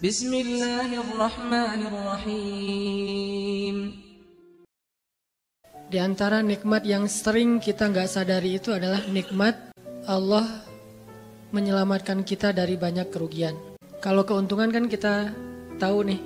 Bismillahirrahmanirrahim. Di antara nikmat yang sering kita nggak sadari itu adalah nikmat Allah menyelamatkan kita dari banyak kerugian. Kalau keuntungan kan kita tahu nih,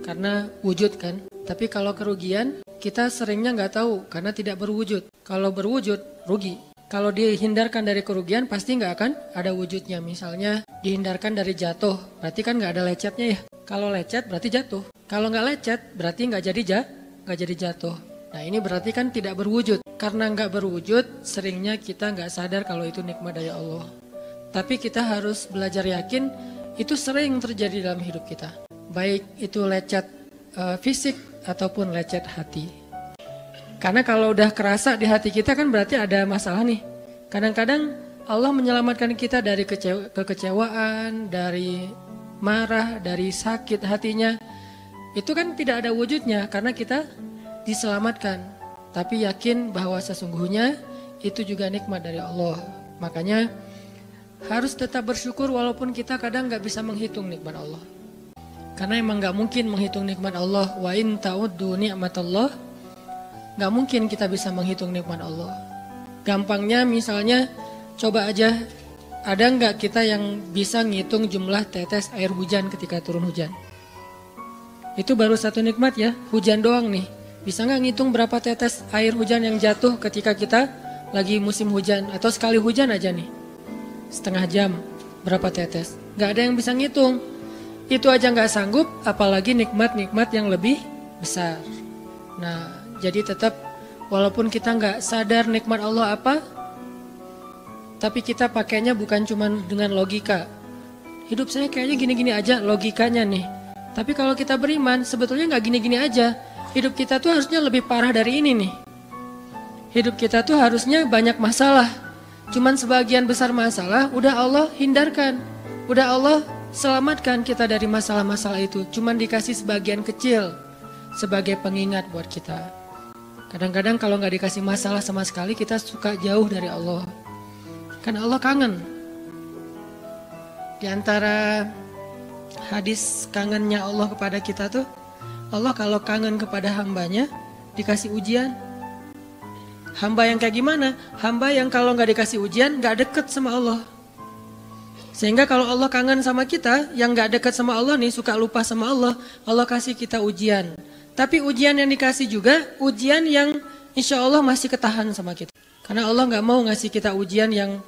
karena wujud kan. Tapi kalau kerugian, kita seringnya nggak tahu karena tidak berwujud. Kalau berwujud, rugi. Kalau dihindarkan dari kerugian, pasti nggak akan ada wujudnya. Misalnya dihindarkan dari jatuh, berarti kan nggak ada lecetnya ya. Kalau lecet berarti jatuh. Kalau nggak lecet, berarti nggak jadi jatuh. Nah ini berarti kan tidak berwujud. Karena nggak berwujud, seringnya kita nggak sadar kalau itu nikmat dari Allah. Tapi kita harus belajar yakin, itu sering terjadi dalam hidup kita. Baik itu lecet fisik ataupun lecet hati. Karena kalau udah kerasa di hati kita kan berarti ada masalah nih. Kadang-kadang Allah menyelamatkan kita dari kekecewaan, dari marah, dari sakit hatinya. Itu kan tidak ada wujudnya karena kita diselamatkan. Tapi yakin bahwa sesungguhnya itu juga nikmat dari Allah. Makanya harus tetap bersyukur walaupun kita kadang gak bisa menghitung nikmat Allah. Karena emang gak mungkin menghitung nikmat Allah. Wa in ta'uddu ni'matallah. Gak mungkin kita bisa menghitung nikmat Allah. Gampangnya misalnya coba aja, ada gak kita yang bisa ngitung jumlah tetes air hujan ketika turun hujan? Itu baru satu nikmat ya, hujan doang nih. Bisa gak ngitung berapa tetes air hujan yang jatuh ketika kita lagi musim hujan? Atau sekali hujan aja nih, setengah jam berapa tetes? Gak ada yang bisa ngitung. Itu aja gak sanggup, apalagi nikmat-nikmat yang lebih besar. Nah jadi tetap walaupun kita gak sadar nikmat Allah apa, tapi kita pakainya bukan cuma dengan logika. Hidup saya kayaknya gini-gini aja logikanya nih. Tapi kalau kita beriman sebetulnya gak gini-gini aja. Hidup kita tuh harusnya lebih parah dari ini nih. Hidup kita tuh harusnya banyak masalah. Cuman sebagian besar masalah udah Allah hindarkan. Udah Allah selamatkan kita dari masalah-masalah itu. Cuman dikasih sebagian kecil sebagai pengingat buat kita. Kadang-kadang kalau gak dikasih masalah sama sekali kita suka jauh dari Allah. Kan Allah kangen. Di antara hadis kangennya Allah kepada kita tuh, Allah kalau kangen kepada hambanya dikasih ujian. Hamba yang kayak gimana? Hamba yang kalau gak dikasih ujian gak deket sama Allah. Sehingga kalau Allah kangen sama kita, yang gak deket sama Allah nih, suka lupa sama Allah, Allah kasih kita ujian. Tapi ujian yang dikasih juga ujian yang insya Allah masih ketahan sama kita. Karena Allah gak mau ngasih kita ujian yang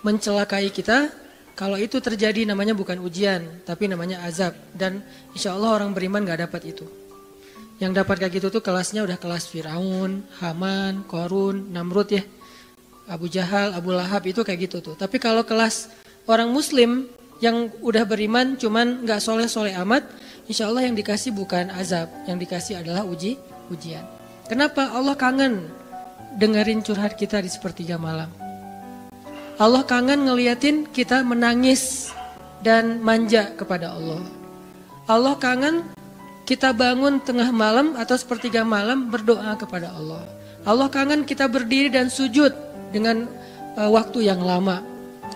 mencelakai kita. Kalau itu terjadi namanya bukan ujian, tapi namanya azab. Dan insya Allah orang beriman gak dapat itu. Yang dapat kayak gitu tuh kelasnya udah kelas Firaun, Haman, Korun, Namrud ya. Abu Jahal, Abu Lahab itu kayak gitu tuh. Tapi kalau kelas orang muslim yang udah beriman cuman gak soleh-soleh amat, insya Allah yang dikasih bukan azab. Yang dikasih adalah ujian. Kenapa? Allah kangen dengerin curhat kita di sepertiga malam. Allah kangen ngeliatin kita menangis dan manja kepada Allah. Allah kangen kita bangun tengah malam atau sepertiga malam berdoa kepada Allah. Allah kangen kita berdiri dan sujud dengan waktu yang lama.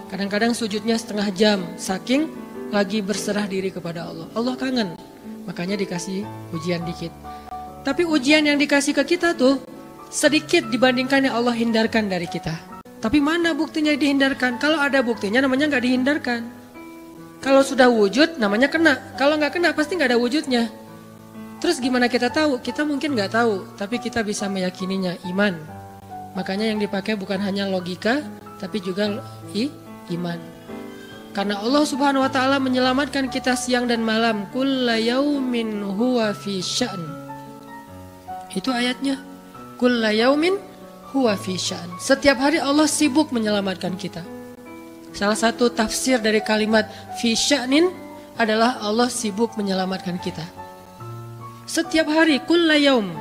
Kadang-kadang sujudnya setengah jam, saking lagi berserah diri kepada Allah. Allah kangen, makanya dikasih ujian dikit. Tapi ujian yang dikasih ke kita tuh sedikit dibandingkan yang Allah hindarkan dari kita. Tapi mana buktinya dihindarkan? Kalau ada buktinya namanya gak dihindarkan. Kalau sudah wujud namanya kena. Kalau gak kena pasti gak ada wujudnya. Terus gimana kita tahu? Kita mungkin gak tahu, tapi kita bisa meyakininya, iman. Makanya yang dipakai bukan hanya logika, tapi juga iman. Karena Allah Subhanahu wa taala menyelamatkan kita siang dan malam. Kulla yaumin huwa fi sya'n. Itu ayatnya. Kulla yaumin huwa fi sya'n. Setiap hari Allah sibuk menyelamatkan kita. Salah satu tafsir dari kalimat fi sya'nin adalah Allah sibuk menyelamatkan kita. Setiap hari kulla yaum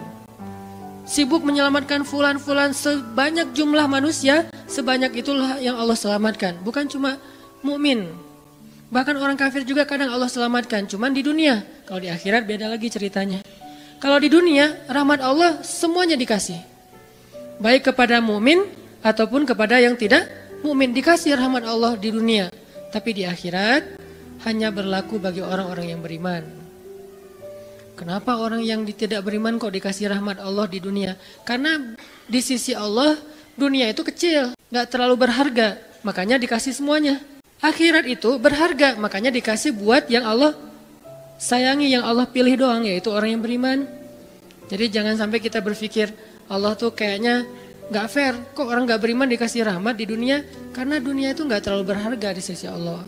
sibuk menyelamatkan fulan-fulan, sebanyak jumlah manusia, sebanyak itulah yang Allah selamatkan. Bukan cuma mukmin. Bahkan orang kafir juga kadang Allah selamatkan, cuman di dunia. Kalau di akhirat beda lagi ceritanya. Kalau di dunia rahmat Allah semuanya dikasih. Baik kepada mukmin ataupun kepada yang tidak mukmin, dikasih rahmat Allah di dunia. Tapi di akhirat hanya berlaku bagi orang-orang yang beriman. Kenapa orang yang tidak beriman kok dikasih rahmat Allah di dunia? Karena di sisi Allah dunia itu kecil, gak terlalu berharga, makanya dikasih semuanya. Akhirat itu berharga, makanya dikasih buat yang Allah sayangi, yang Allah pilih doang, yaitu orang yang beriman. Jadi jangan sampai kita berpikir Allah tuh kayaknya gak fair, kok orang gak beriman dikasih rahmat di dunia? Karena dunia itu gak terlalu berharga di sisi Allah.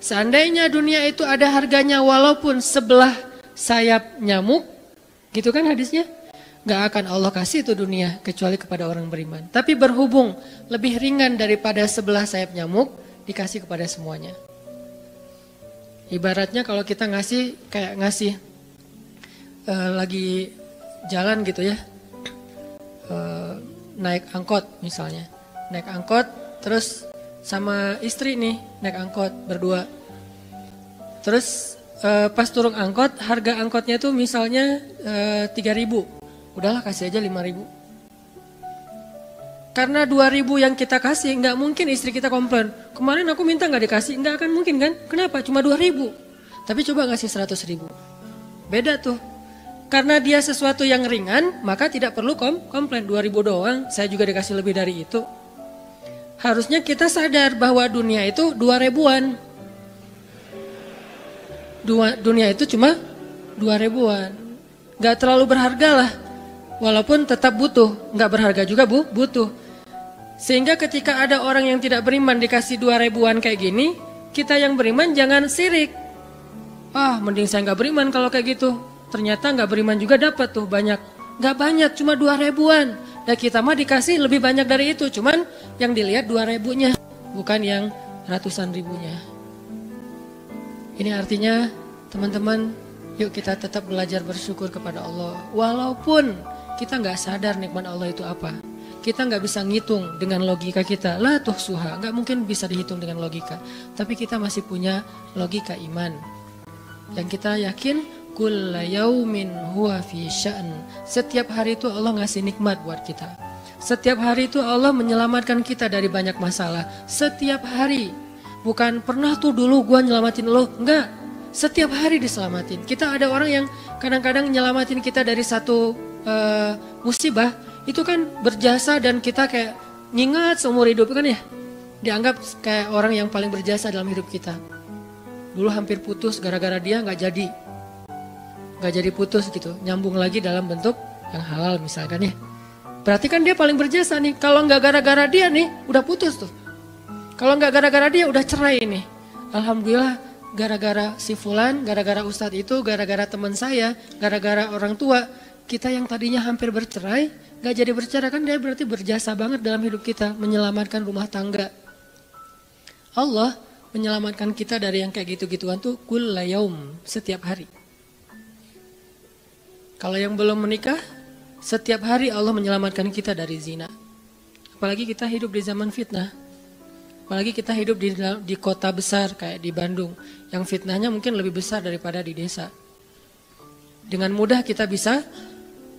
Seandainya dunia itu ada harganya walaupun sebelah sayap nyamuk, gitu kan hadisnya, gak akan Allah kasih itu dunia kecuali kepada orang beriman. Tapi berhubung lebih ringan daripada sebelah sayap nyamuk, dikasih kepada semuanya. Ibaratnya kalau kita ngasih kayak ngasih lagi jalan gitu ya, naik angkot misalnya, naik angkot terus sama istri nih naik angkot berdua, terus pas turun angkot, harga angkotnya tuh misalnya 3.000, udahlah kasih aja 5.000. Karena 2.000 yang kita kasih, nggak mungkin istri kita komplain, kemarin aku minta nggak dikasih, nggak akan mungkin kan? Kenapa? Cuma 2.000. Tapi coba ngasih 100.000, beda tuh. Karena dia sesuatu yang ringan, maka tidak perlu komplain. 2.000 doang, saya juga dikasih lebih dari itu. Harusnya kita sadar bahwa dunia itu 2.000-an. Dunia itu cuma 2.000-an. Gak terlalu berharga lah. Walaupun tetap butuh. Gak berharga juga butuh. Sehingga ketika ada orang yang tidak beriman dikasih 2.000-an kayak gini, kita yang beriman jangan sirik. Mending saya gak beriman kalau kayak gitu. Ternyata gak beriman juga dapat tuh banyak. Gak banyak, cuma 2.000-an. Dan kita mah dikasih lebih banyak dari itu. Cuman yang dilihat 2.000-nya, bukan yang ratusan ribunya. Ini artinya teman-teman, yuk kita tetap belajar bersyukur kepada Allah. Walaupun kita gak sadar nikmat Allah itu apa. Kita gak bisa ngitung dengan logika kita. La tuhsuha, gak mungkin bisa dihitung dengan logika. Tapi kita masih punya logika iman. Yang kita yakin, kulla yaumin huwa fi sya'n. Setiap hari itu Allah ngasih nikmat buat kita. Setiap hari itu Allah menyelamatkan kita dari banyak masalah. Setiap hari. Bukan pernah tuh dulu gua nyelamatin lo. Enggak. Setiap hari diselamatin. Kita ada orang yang kadang-kadang nyelamatin kita dari satu musibah. Itu kan berjasa dan kita kayak ngingat seumur hidup kan ya. Dianggap kayak orang yang paling berjasa dalam hidup kita. Dulu hampir putus gara-gara dia gak jadi putus gitu. Nyambung lagi dalam bentuk yang halal misalkan ya. Berarti kan dia paling berjasa nih. Kalau gak gara-gara dia nih udah putus tuh. Kalau gak gara-gara dia udah cerai nih. Alhamdulillah gara-gara si fulan, gara-gara ustadz itu, gara-gara teman saya, gara-gara orang tua. Kita yang tadinya hampir bercerai, gak jadi bercerai kan dia berarti berjasa banget dalam hidup kita. Menyelamatkan rumah tangga. Allah menyelamatkan kita dari yang kayak gitu-gituan tuh kulla yaum, setiap hari. Kalau yang belum menikah, setiap hari Allah menyelamatkan kita dari zina. Apalagi kita hidup di zaman fitnah. Apalagi kita hidup di kota besar kayak di Bandung. Yang fitnahnya mungkin lebih besar daripada di desa. Dengan mudah kita bisa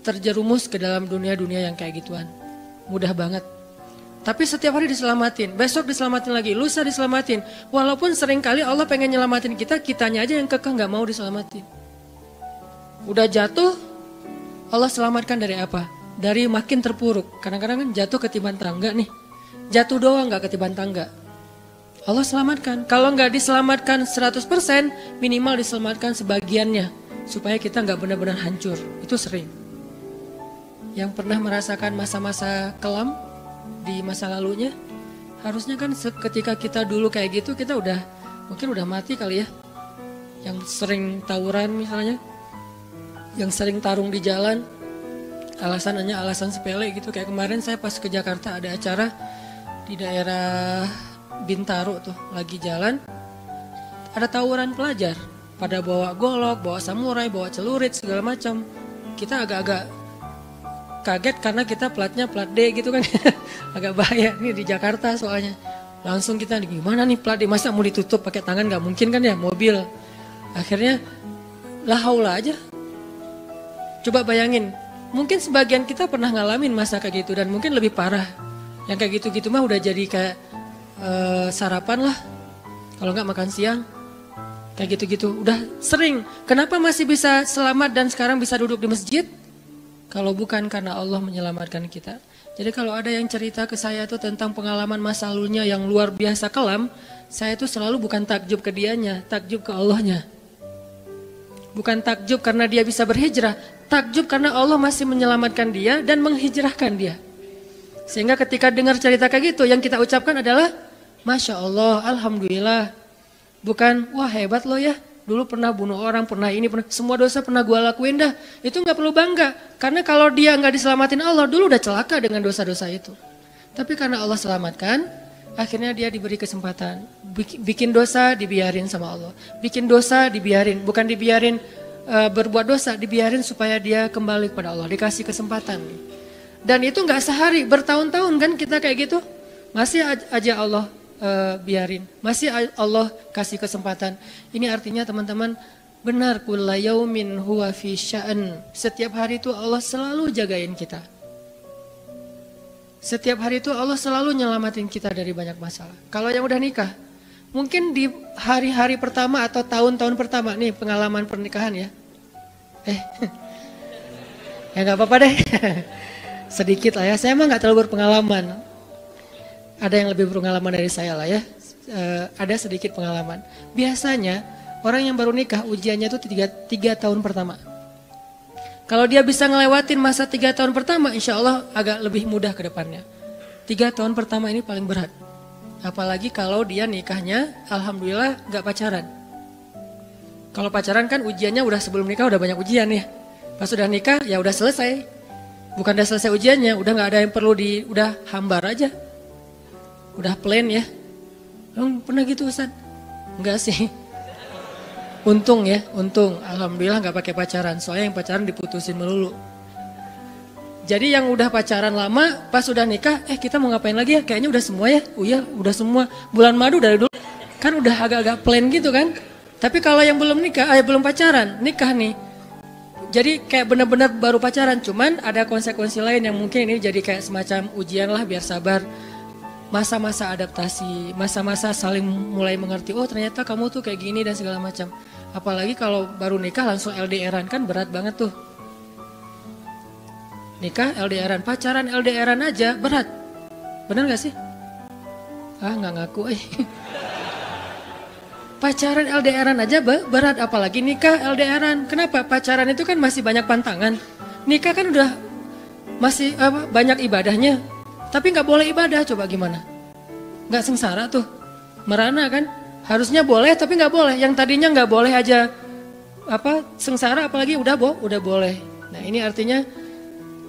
terjerumus ke dalam dunia-dunia yang kayak gituan. Mudah banget. Tapi setiap hari diselamatin. Besok diselamatin lagi, lusa diselamatin. Walaupun seringkali Allah pengen nyelamatin kita, kitanya aja yang kekeh gak mau diselamatin. Udah jatuh, Allah selamatkan dari apa? Dari makin terpuruk. Kadang-kadang kan jatuh ketiban tangga nih. Jatuh doang gak ketiban tangga. Allah selamatkan. Kalau gak diselamatkan 100%, minimal diselamatkan sebagiannya. Supaya kita gak benar-benar hancur. Itu sering. Yang pernah merasakan masa-masa kelam di masa lalunya, harusnya kan ketika kita dulu kayak gitu, kita mungkin udah mati kali ya. Yang sering tawuran misalnya. Yang sering tarung di jalan, alasannya alasan sepele gitu. Kayak kemarin saya pas ke Jakarta ada acara di daerah Bintaro tuh, lagi jalan, ada tawuran pelajar. Pada bawa golok, bawa samurai, bawa celurit, segala macam. Kita agak-agak kaget karena kita platnya plat D gitu kan. Agak bahaya nih di Jakarta soalnya. Langsung kita gimana nih plat D, masa mau ditutup pakai tangan, gak mungkin kan ya, mobil. Akhirnya la haula aja. Coba bayangin, mungkin sebagian kita pernah ngalamin masa kayak gitu dan mungkin lebih parah. Yang kayak gitu-gitu mah udah jadi kayak sarapan lah. Kalau nggak makan siang. Kayak gitu-gitu, udah sering. Kenapa masih bisa selamat dan sekarang bisa duduk di masjid? Kalau bukan karena Allah menyelamatkan kita. Jadi kalau ada yang cerita ke saya tuh tentang pengalaman masa lalunya yang luar biasa kelam, saya tuh selalu bukan takjub ke dianya, takjub ke Allahnya. Bukan takjub karena dia bisa berhijrah, takjub karena Allah masih menyelamatkan dia dan menghijrahkan dia. Sehingga ketika dengar cerita kayak gitu, yang kita ucapkan adalah Masya Allah, Alhamdulillah. Bukan, wah hebat lo ya, dulu pernah bunuh orang, pernah ini, pernah semua dosa pernah gue lakuin dah. Itu gak perlu bangga, karena kalau dia gak diselamatin Allah, dulu udah celaka dengan dosa-dosa itu. Tapi karena Allah selamatkan, akhirnya dia diberi kesempatan. Bikin dosa dibiarin sama Allah. Bikin dosa dibiarin, bukan dibiarin berbuat dosa, dibiarin supaya dia kembali kepada Allah, dikasih kesempatan. Dan itu gak sehari, bertahun-tahun kan kita kayak gitu. Masih aja Allah biarin, masih Allah kasih kesempatan. Ini artinya teman-teman, benar, kulla yaumin huwa fi sya'an. Setiap hari itu Allah selalu jagain kita. Setiap hari itu Allah selalu nyelamatin kita dari banyak masalah. Kalau yang udah nikah, mungkin di hari-hari pertama atau tahun-tahun pertama nih pengalaman pernikahan ya. Ya nggak apa-apa deh. Sedikit lah ya, saya emang nggak terlalu berpengalaman. Ada yang lebih berpengalaman dari saya lah ya. Ada sedikit pengalaman. Biasanya orang yang baru nikah ujiannya itu 3 tahun pertama. Kalau dia bisa ngelewatin masa 3 tahun pertama, insya Allah agak lebih mudah ke depannya. 3 tahun pertama ini paling berat. Apalagi kalau dia nikahnya, alhamdulillah gak pacaran. Kalau pacaran kan ujiannya udah sebelum nikah udah banyak ujian ya. Pas udah nikah ya udah selesai. Bukan udah selesai ujiannya, udah gak ada yang perlu udah hambar aja. Udah plain ya. Pernah gitu Ustaz? Enggak sih. Untung ya, untung. Alhamdulillah gak pakai pacaran. Soalnya yang pacaran diputusin melulu. Jadi yang udah pacaran lama, pas udah nikah, kita mau ngapain lagi ya? Kayaknya udah semua ya. Oh iya, udah semua. Bulan madu dari dulu. Kan udah agak-agak plain gitu kan. Tapi kalau yang belum nikah, belum pacaran, nikah nih. Jadi kayak benar-benar baru pacaran. Cuman ada konsekuensi lain yang mungkin ini jadi kayak semacam ujian lah biar sabar. Masa-masa adaptasi, masa-masa saling mulai mengerti, oh ternyata kamu tuh kayak gini dan segala macam. Apalagi kalau baru nikah langsung LDRan kan berat banget tuh. Nikah LDRan, pacaran LDRan aja berat. Bener gak sih? Nggak ngaku Pacaran LDRan aja berat, apalagi nikah LDRan. Kenapa? Pacaran itu kan masih banyak pantangan. Nikah kan udah masih banyak ibadahnya. Tapi nggak boleh ibadah, coba gimana? Nggak sengsara tuh, merana kan? Harusnya boleh, tapi nggak boleh. Yang tadinya nggak boleh aja, sengsara, apalagi udah boleh. Nah ini artinya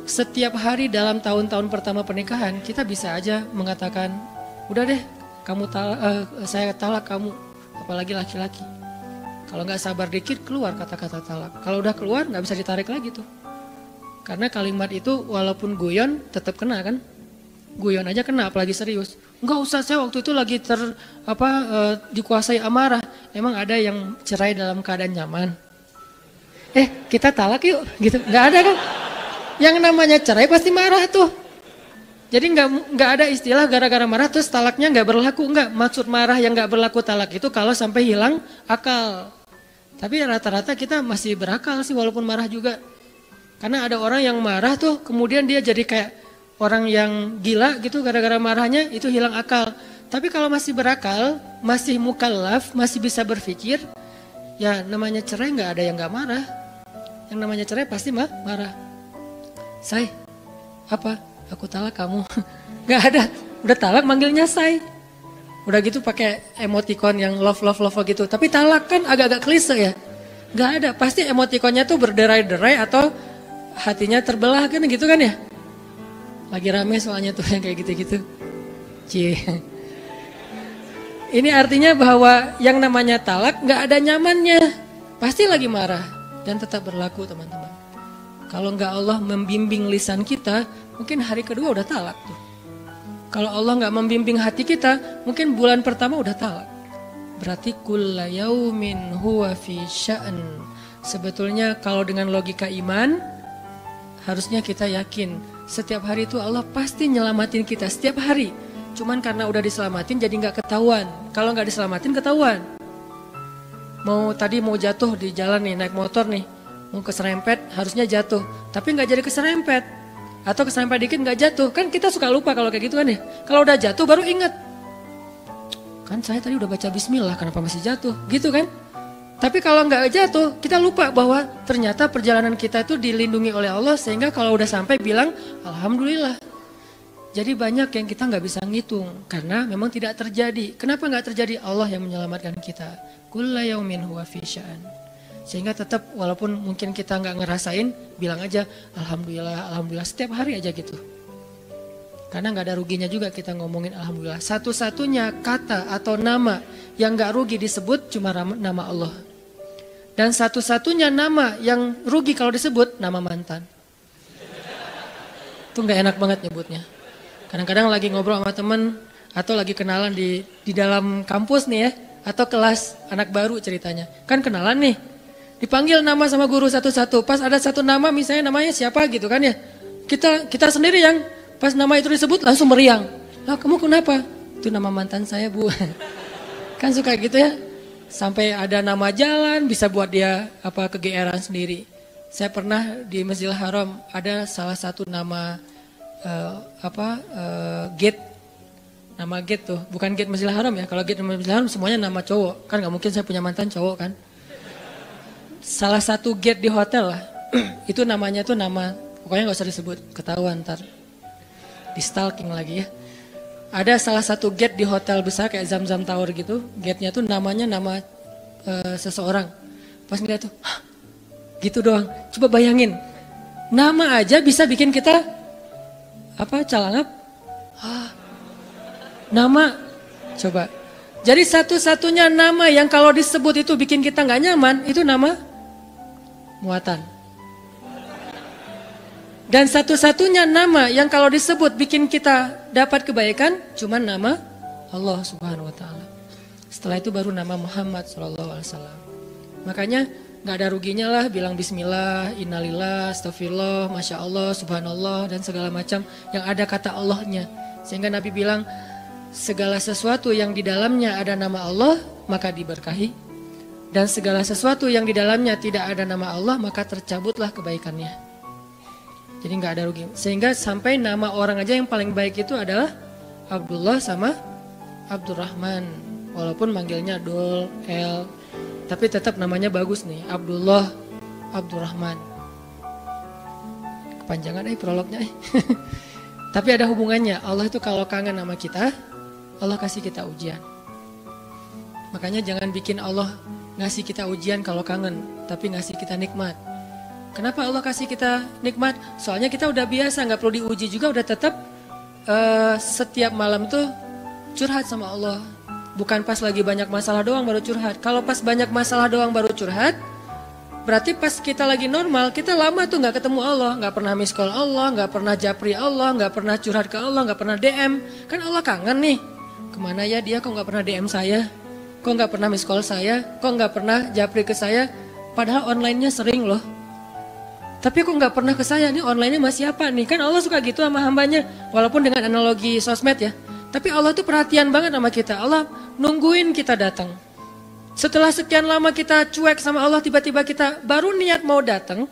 setiap hari dalam tahun-tahun pertama pernikahan kita bisa aja mengatakan, udah deh, saya talak kamu, apalagi laki-laki. Kalau nggak sabar dikit keluar kata-kata talak. Kalau udah keluar nggak bisa ditarik lagi tuh. Karena kalimat itu walaupun guyon tetap kena kan? Guyon aja kena, apalagi serius. Enggak usah, saya waktu itu lagi dikuasai amarah. Emang ada yang cerai dalam keadaan nyaman? Kita talak yuk, gitu. Enggak ada kan? Yang namanya cerai pasti marah tuh. Jadi enggak ada istilah gara-gara marah terus talaknya enggak berlaku. Enggak, maksud marah yang enggak berlaku talak itu kalau sampai hilang akal. Tapi rata-rata kita masih berakal sih walaupun marah juga. Karena ada orang yang marah tuh kemudian dia jadi kayak orang yang gila gitu gara-gara marahnya itu hilang akal. Tapi kalau masih berakal, masih mukallaf, masih bisa berpikir, ya namanya cerai nggak ada yang nggak marah. Yang namanya cerai pasti marah. Say, aku talak kamu. Nggak ada, udah talak manggilnya say. Udah gitu pakai emoticon yang love gitu. Tapi talak kan agak-agak klise ya. Nggak ada, pasti emoticonnya tuh berderai-derai atau hatinya terbelah kan gitu kan ya. Lagi rame soalnya tuh yang kayak gitu-gitu. Ini artinya bahwa yang namanya talak gak ada nyamannya. Pasti lagi marah dan tetap berlaku teman-teman. Kalau gak Allah membimbing lisan kita, mungkin hari kedua udah talak tuh. Kalau Allah gak membimbing hati kita, mungkin bulan pertama udah talak. Berarti kulla yaumin huwa fi sya'an. Sebetulnya kalau dengan logika iman, harusnya kita yakin setiap hari itu Allah pasti nyelamatin kita setiap hari. Cuman karena udah diselamatin jadi nggak ketahuan. Kalau nggak diselamatin ketahuan. tadi mau jatuh di jalan nih, naik motor nih, mau keserempet, harusnya jatuh, tapi nggak jadi keserempet, atau keserempet dikit nggak jatuh, kan kita suka lupa kalau kayak gitu kan ya. Kalau udah jatuh baru ingat, kan saya tadi udah baca Bismillah, kenapa masih jatuh, gitu kan? Tapi kalau nggak jatuh, kita lupa bahwa ternyata perjalanan kita itu dilindungi oleh Allah, sehingga kalau udah sampai bilang Alhamdulillah. Jadi banyak yang kita nggak bisa ngitung karena memang tidak terjadi. Kenapa nggak terjadi? Allah yang menyelamatkan kita. Kulla yaumin huwa fi sya'an. Sehingga tetap walaupun mungkin kita nggak ngerasain, bilang aja Alhamdulillah, Alhamdulillah setiap hari aja gitu. Karena nggak ada ruginya juga kita ngomongin Alhamdulillah. Satu-satunya kata atau nama yang nggak rugi disebut cuma nama Allah. Dan satu-satunya nama yang rugi kalau disebut nama mantan. Itu nggak enak banget nyebutnya. Kadang-kadang lagi ngobrol sama temen atau lagi kenalan di dalam kampus nih ya, atau kelas anak baru ceritanya. Kan kenalan nih, dipanggil nama sama guru satu-satu. Pas ada satu nama misalnya namanya siapa gitu kan ya. Kita sendiri yang pas nama itu disebut langsung meriang. Lah kamu kenapa? Itu nama mantan saya bu. Kan suka gitu ya. Sampai ada nama jalan bisa buat dia kegeeran sendiri. Saya pernah di Masjidil Haram ada salah satu nama gate, nama gate tuh, bukan gate Masjidil Haram ya. Kalau gate Masjidil Haram semuanya nama cowok, kan nggak mungkin saya punya mantan cowok kan. Salah satu gate di hotel lah, itu namanya tuh nama, pokoknya nggak usah disebut, ketahuan ntar, di stalking lagi ya. Ada salah satu gate di hotel besar kayak Zam-Zam Tower gitu, gate-nya tuh namanya nama seseorang. Pas ngeliat tuh, hah, gitu doang. Coba bayangin, nama aja bisa bikin kita calangap? Nama, coba. Jadi satu-satunya nama yang kalau disebut itu bikin kita nggak nyaman, itu nama muatan. Dan satu-satunya nama yang kalau disebut bikin kita dapat kebaikan, cuma nama Allah Subhanahu Wa Taala. Setelah itu baru nama Muhammad SAW. Makanya nggak ada ruginya lah bilang bismillah, innalillah, astagfirullah, masya Allah, subhanallah, dan segala macam yang ada kata Allahnya. Sehingga Nabi bilang segala sesuatu yang di dalamnya ada nama Allah maka diberkahi. Dan segala sesuatu yang di dalamnya tidak ada nama Allah maka tercabutlah kebaikannya. Jadi nggak ada rugi. Sehingga sampai nama orang aja yang paling baik itu adalah Abdullah sama Abdurrahman. Walaupun manggilnya Dul, El, tapi tetap namanya bagus nih, Abdullah, Abdurrahman. Kepanjangan prolognya. Tapi ada hubungannya. Allah itu kalau kangen sama kita, Allah kasih kita ujian. Makanya jangan bikin Allah ngasih kita ujian kalau kangen, tapi ngasih kita nikmat. Kenapa Allah kasih kita nikmat? Soalnya kita udah biasa, nggak perlu diuji juga, udah tetap setiap malam tuh curhat sama Allah. Bukan pas lagi banyak masalah doang baru curhat. Kalau pas banyak masalah doang baru curhat, berarti pas kita lagi normal, kita lama tuh nggak ketemu Allah, nggak pernah miss call Allah, nggak pernah japri Allah, nggak pernah curhat ke Allah, nggak pernah DM. Kan Allah kangen nih. Kemana ya dia? Kok nggak pernah DM saya? Kok nggak pernah miss call saya? Kok nggak pernah japri ke saya? Padahal online-nya sering loh. Tapi kok nggak pernah ke saya? Nih online-nya masih apa nih? Kan Allah suka gitu sama hambanya. Walaupun dengan analogi sosmed ya. Tapi Allah tuh perhatian banget sama kita. Allah nungguin kita datang. Setelah sekian lama kita cuek sama Allah, tiba-tiba kita baru niat mau datang.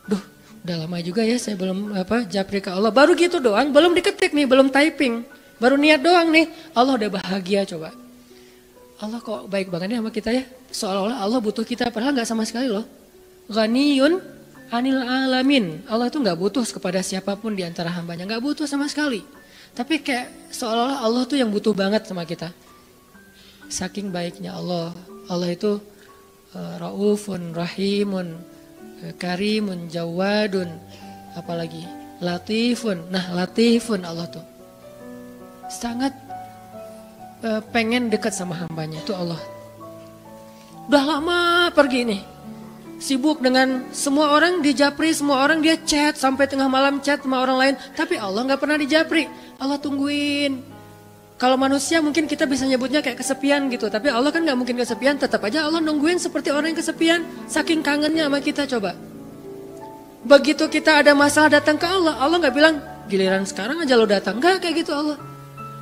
Duh, udah lama juga ya saya belum japri ke Allah. Baru gitu doang, belum diketik nih, belum typing. Baru niat doang nih, Allah udah bahagia coba. Allah kok baik banget nih sama kita ya. Seolah-olah Allah butuh kita, padahal gak sama sekali loh. Ghaniyun anil alamin. Allah tuh gak butuh kepada siapapun di antara hambanya. Gak butuh sama sekali. Tapi kayak seolah-olah Allah tuh yang butuh banget sama kita. Saking baiknya Allah. Allah itu raufun, rahimun, karimun, jawadun, apalagi latifun. Nah latifun Allah tuh. Sangat pengen dekat sama hambanya itu Allah. Udah lama pergi nih. Sibuk dengan semua orang dijapri, semua orang dia chat sampai tengah malam chat sama orang lain. Tapi Allah gak pernah dijapri. Allah tungguin. Kalau manusia mungkin kita bisa nyebutnya kayak kesepian gitu. Tapi Allah kan gak mungkin kesepian. Tetap aja Allah nungguin seperti orang yang kesepian. Saking kangennya sama kita coba. Begitu kita ada masalah datang ke Allah. Allah gak bilang giliran sekarang aja lo datang. Gak kayak gitu Allah.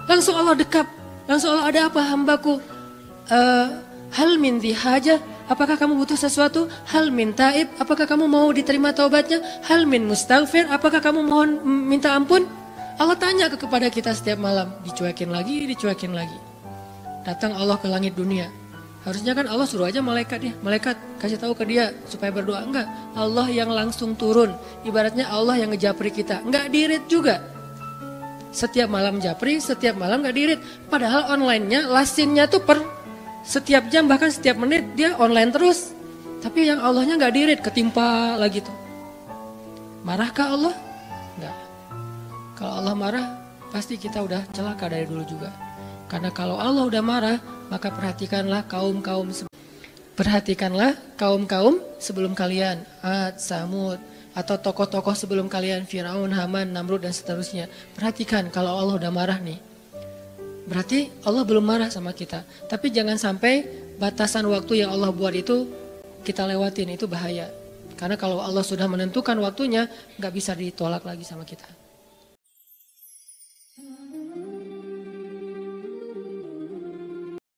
Langsung Allah dekap. Langsung Allah ada apa hambaku. Hal min dhi haja, apakah kamu butuh sesuatu? Hal min taib, apakah kamu mau diterima taubatnya? Hal min mustaghfir, apakah kamu mohon minta ampun? Allah tanya kepada kita setiap malam, dicuekin lagi. Datang Allah ke langit dunia. Harusnya kan Allah suruh aja malaikat kasih tahu ke dia supaya berdoa. Enggak, Allah yang langsung turun. Ibaratnya Allah yang ngejapri kita. Enggak dirit juga. Setiap malam japri, setiap malam gak dirit. Padahal online-nya, lasinnya tuh per setiap jam bahkan setiap menit dia online terus. Tapi yang Allahnya gak dirit, ketimpa lagi tuh. Marahkah Allah? Enggak. Kalau Allah marah, pasti kita udah celaka dari dulu juga. Karena kalau Allah udah marah, maka perhatikanlah kaum-kaum sebelum kalian, Ad, Samud, atau tokoh-tokoh sebelum kalian, Firaun, Haman, Namrud dan seterusnya. Perhatikan kalau Allah udah marah nih. Berarti Allah belum marah sama kita. Tapi jangan sampai batasan waktu yang Allah buat itu kita lewatin, itu bahaya. Karena kalau Allah sudah menentukan waktunya, gak bisa ditolak lagi sama kita.